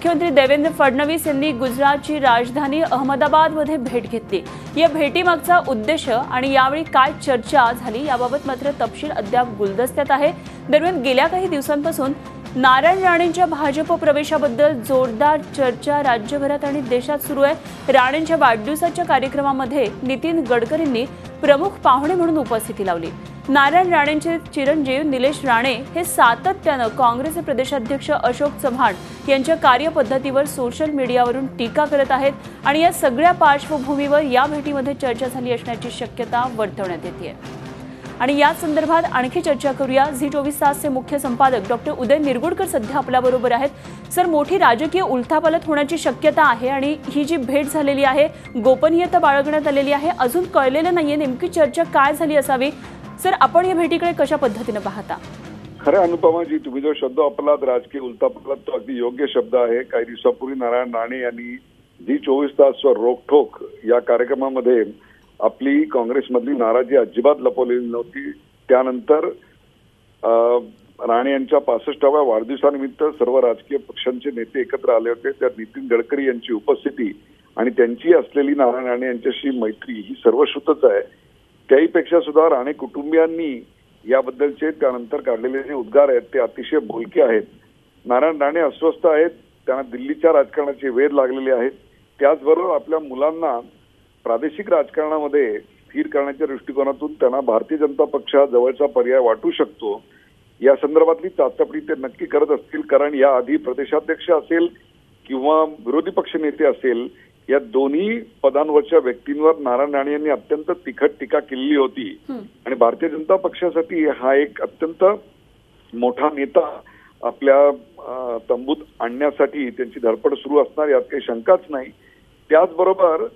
मुख्यमंत्री देवेंद्र फडणवीस यांनी गुजरातची राजधानी अहमदाबादमध्ये भेट घेतली। या भेटीमागचा उद्देश आणि यावेळी काय चर्चा झाली याबाबत मात्र तपशील अद्याप गुलदस्त्यात आहे। दरम्यान गेल्या काही दिवसांपासून नारायण राणेंच्या भाजप प्रवेशाबद्दल जोरदार चर्चा राज्यभरात आणि देशात सुरू आहे। राणेंच्या वाढदिवसाच्या कार्यक्रमामध्ये नितीन गडकरींनी प्रमुख पाहुणे म्हणून उपस्थिती लावली। नारायण राणेंचे चिरंजीव निलेश राणे हे सातत्याने काँग्रेसचे प्रदेशाध्यक्ष अशोक चव्हाण यांच्या कार्यपद्धतीवर सोशल मीडियावरून टीका करत आहेत आणि या सगळ्या पार्श्वभूमीवर या भेटीमध्ये चर्चा झाली असण्याची शक्यता वर्तवण्यात येते। आणि या संदर्भात आणखी चर्चा करूया। झी24 तासचे मुख्य संपादक डॉक्टर उदय निरगुडकर सध्या आपल्याबरोबर आहेत। सर, मोठी राजकीय उलथापालथ होण्याची शक्यता आहे आणि ही जी भेट झालेली आहे गोपनीयता बाळगण्यात आलेली आहे, अजून कळलेलं नाहीये नेमकी चर्चा काय झाली असावी। सर, आपण या भेटीकडे कशा पद्धतीने पाहता? खरं अनुपमाजी, तुम्ही जो शब्द वापरलात राजकीय उलथापालथ तो अगदी योग्य शब्द आहे। काही दिवसापूर्वी नारायण राणे यांनी झी24 तासवर रोकठोक या कार्यक्रमामध्ये आपली काँग्रेसमधली नाराजी अजिबात लपवलेली नव्हती। त्यानंतर राणे यांच्या 65व्या वाढदिवसानिमित्त सर्व राजकीय पक्षांचे नेते एकत्र आले होते। त्यात नितीन गडकरी यांची उपस्थिती आणि त्यांची असलेली नारायण राणे यांच्याशी मैत्री ही सर्वश्रुतच आहे। त्याहीपेक्षा सुद्धा राणे कुटुंबियांनी याबद्दलचे त्यानंतर काढलेले जे उद्गार आहेत ते अतिशय बोलके आहेत। नारायण राणे अस्वस्थ आहेत, त्यांना दिल्लीच्या राजकारणाचे वेध लागलेले आहेत। त्याचबरोबर आपल्या मुलांना प्रादेशिक राजकारणामध्ये स्थिर करण्याच्या दृष्टिकोनातून त्यांना भारतीय जनता पक्ष हा जवळचा पर्याय वाटू शकतो। या संदर्भातली चाचपणी ते नक्की करत असतील, कारण याआधी प्रदेशाध्यक्ष असेल किंवा विरोधी पक्ष नेते असेल या दोन्ही पदांवरच्या व्यक्तींवर नारायण राणे यांनी अत्यंत तिखट टीका केलेली होती आणि भारतीय जनता पक्षासाठी हा एक अत्यंत मोठा नेता आपल्या तंबूत आणण्यासाठी त्यांची धडपड सुरू असणार यात काही शंकाच नाही। त्याचबरोबर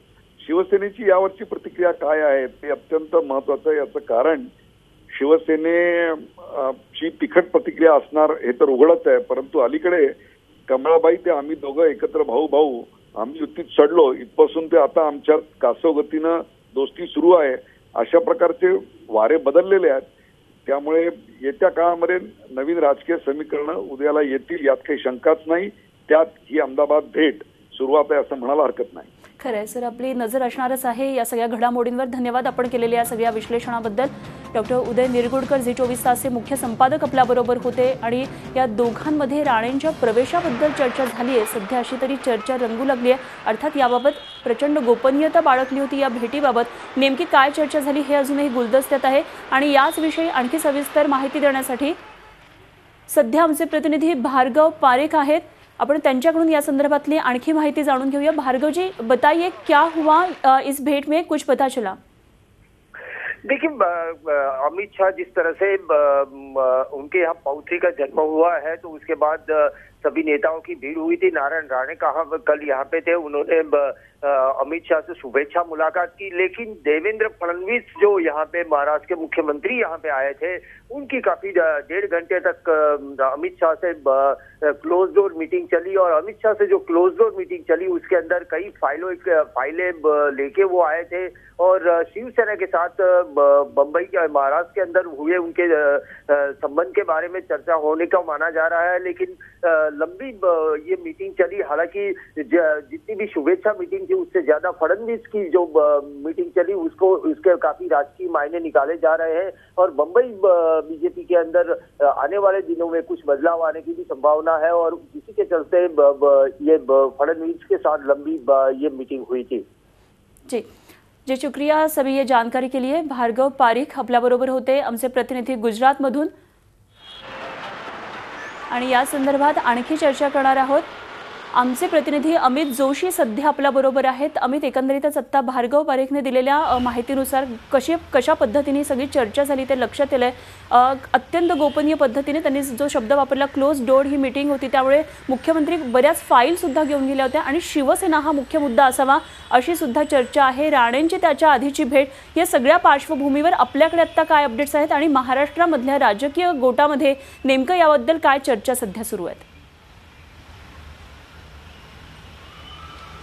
शिवसेनेची यावरची प्रतिक्रिया काय आहे ते अत्यंत महत्वाचं आहे। याचं कारण शिवसेनेची तिखट प्रतिक्रिया असणार हे तर उघडच आहे, परंतु अलीकडे कमळाबाई ते आम्ही दोघं एकत्र भाऊ भाऊ आम्ही युतीत चढलो इथपासून ते आता आमच्यात कासवगतीनं दोस्ती सुरू आहे अशा प्रकारचे वारे बदललेले आहेत। त्यामुळे येत्या काळामध्ये नवीन राजकीय समीकरणं उदयाला येतील यात काही शंकाच नाही। त्यात ही अहमदाबाद भेट सुरुवात आहे असं म्हणायला हरकत नाही। खरं आहे सर, आपली नजर असणारच आहे या सगळ्या घडामोडींवर। धन्यवाद आपण केलेल्या या सगळ्या विश्लेषणाबद्दल। डॉक्टर उदय निरगुडकर झी24 तासचे मुख्य संपादक आपल्याबरोबर होते आणि या दोघांमध्ये राणेंच्या प्रवेशाबद्दल चर्चा झाली आहे। सध्या अशी तरी चर्चा रंगू लागली आहे। अर्थात याबाबत प्रचंड गोपनीयता बाळगली होती। या भेटीबाबत नेमकी काय चर्चा झाली हे अजूनही गुलदस्त्यात आहे आणि याच विषयी आणखी सविस्तर माहिती देण्यासाठी सध्या आमचे प्रतिनिधी भार्गव पारेख आहेत। अपन त्यांच्याकडून या संदर्भातली आणखी माहिती जाणून घेऊया। भार्गव जी, बताइए क्या हुआ इस भेंट में, कुछ पता चला? देखिए, अमित शाह जिस तरह से उनके यहाँ पौत्री का जन्म हुआ है तो उसके बाद सभी नेताओं की भीड़ हुई थी। नारायण राणे कल यहाँ पे थे, उन्होंने अमित शाह से शुभेच्छा मुलाकात की, लेकिन देवेंद्र फडणवीस जो यहाँ पे महाराष्ट्र के मुख्यमंत्री यहाँ पे आए थे उनकी काफी 1.5 घंटे तक अमित शाह से क्लोज डोर मीटिंग चली और अमित शाह से जो क्लोज डोर मीटिंग चली उसके अंदर कई फाइलें लेके वो आए थे और शिवसेना के साथ बंबई के महाराष्ट्र के अंदर हुए उनके संबंध के बारे में चर्चा होने का माना जा रहा है। लेकिन लंबी ये मीटिंग चली, हालांकि जितनी भी शुभेच्छा मीटिंग थी उससे ज्यादा फडणवीस की जो मीटिंग चली उसके काफी राजकीय मायने निकाले जा रहे हैं और बंबई बीजेपी के अंदर आने वाले दिनों में कुछ बदलाव आने की भी संभावना है और इसी के चलते ये फडणवीस के साथ लंबी ये मीटिंग हुई थी। जी जी, शुक्रिया सभी ये जानकारी के लिए। भार्गव पारिख आपल्याबरोबर होते, आमचे प्रतिनिधी गुजरातमधून। आणि या संदर्भात आणखी चर्चा करणार आहोत। आमचे प्रतिनिधी अमित जोशी सध्या आपल्याबरोबर आहेत। अमित, एकंदरीतच आता भार्गव पारेखने दिलेल्या माहितीनुसार कशा पद्धतीने सगळी चर्चा झाली ते लक्षात आलंय। अत्यंत गोपनीय पद्धतीने त्यांनी जो शब्द वापरला क्लोज डोर ही मीटिंग होती, त्यामुळे मुख्यमंत्री बऱ्याच फाईल सुद्धा घेऊन गेल्या होत्या आणि शिवसेना हा मुख्य मुद्दा असावा अशी सुद्धा चर्चा आहे। राणेंची त्याच्या आधीची भेट या सगळ्या पार्श्वभूमीवर आपल्याकडे आता काय अपडेट्स आहेत आणि महाराष्ट्रामधल्या राजकीय गोटामध्ये नेमकं याबद्दल काय चर्चा सध्या सुरू आहेत?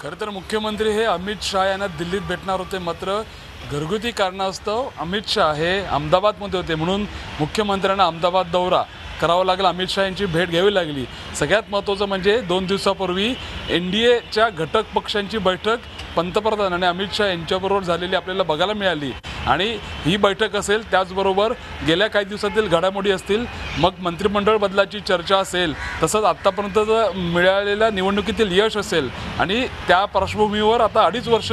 खरं तर मुख्यमंत्री हे अमित शाह यांना दिल्लीत भेटणार होते, मात्र घरगुती कारणास्तव अमित शाह हे अहमदाबादमध्ये होते, म्हणून मुख्यमंत्र्यांना अहमदाबाद दौरा करावं लागलं, अमित शहा यांची भेट घ्यावी लागली. सगळ्यात महत्त्वाचं म्हणजे 2 दिवसापूर्वी NDAच्या घटक पक्षांची बैठक पंतप्रधान आणि अमित शहा यांच्याबरोबर झालेली आपल्याला बघायला मिळाली. आणि ही बैठक असेल, त्याचबरोबर गेल्या काही दिवसातील घडामोडी असतील, मग मंत्रिमंडळ बदलाची चर्चा असेल, तसंच आत्तापर्यंत मिळालेल्या निवडणुकीतील यश असेल. आणि त्या पार्श्वभूमीवर आता 2.5 वर्ष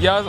या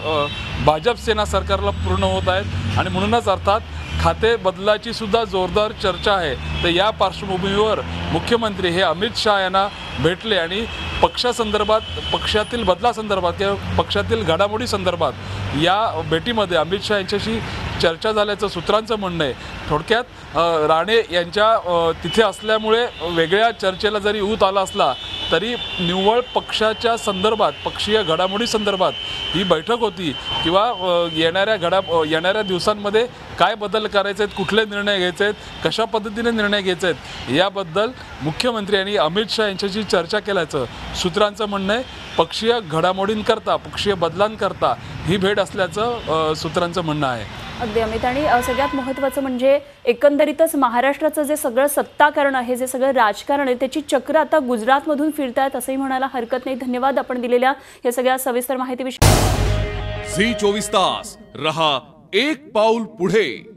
भाजप सेना सरकारला पूर्ण होत आहेत आणि म्हणूनच अर्थात खाते बदलाची सुद्धा जोरदार चर्चा आहे. तर या पार्श्वभूमीवर मुख्यमंत्री हे अमित शहा यांना भेटले आणि पक्षासंदर्भात, पक्षातील बदलासंदर्भात किंवा पक्षातील घडामोडी संदर्भात या भेटीमध्ये अमित शहा यांच्याशी चर्चा झाल्याचं सूत्रांचं म्हणणं आहे. थोडक्यात राणे यांच्या तिथे असल्यामुळे वेगळ्या चर्चेला जरी ऊत आला असला तरी निव्वळ पक्षाच्या संदर्भात, पक्षीय घडामोडी संदर्भात ही बैठक होती किंवा येणाऱ्या दिवसांमध्ये काय बदल करायचे आहेत, कुठले निर्णय घ्यायचे आहेत, कशा पद्धतीने निर्णय घ्यायचे आहेत याबद्दल मुख्यमंत्री आणि अमित शहा यांच्याशी चर्चा केल्याचं सूत्रांचं म्हणणं आहे. पक्षीय घडामोडींकरता, पक्षीय बदलांकरता ही भेट असल्याचं सूत्रांचं म्हणणं आहे. अगदी अमित, आणि सगळ्यात महत्त्वाचं म्हणजे एकंदरीतच महाराष्ट्राचं जे सगळं सत्ताकरण आहे, जे सगळं राजकारण आहे, त्याची चक्र आता गुजरातमधून फिरतायत असंही म्हणायला हरकत नाही. धन्यवाद आपण दिलेल्या या सगळ्या सविस्तर माहितीविषयी. झी 24 तास रहा एक पाऊल पुढे.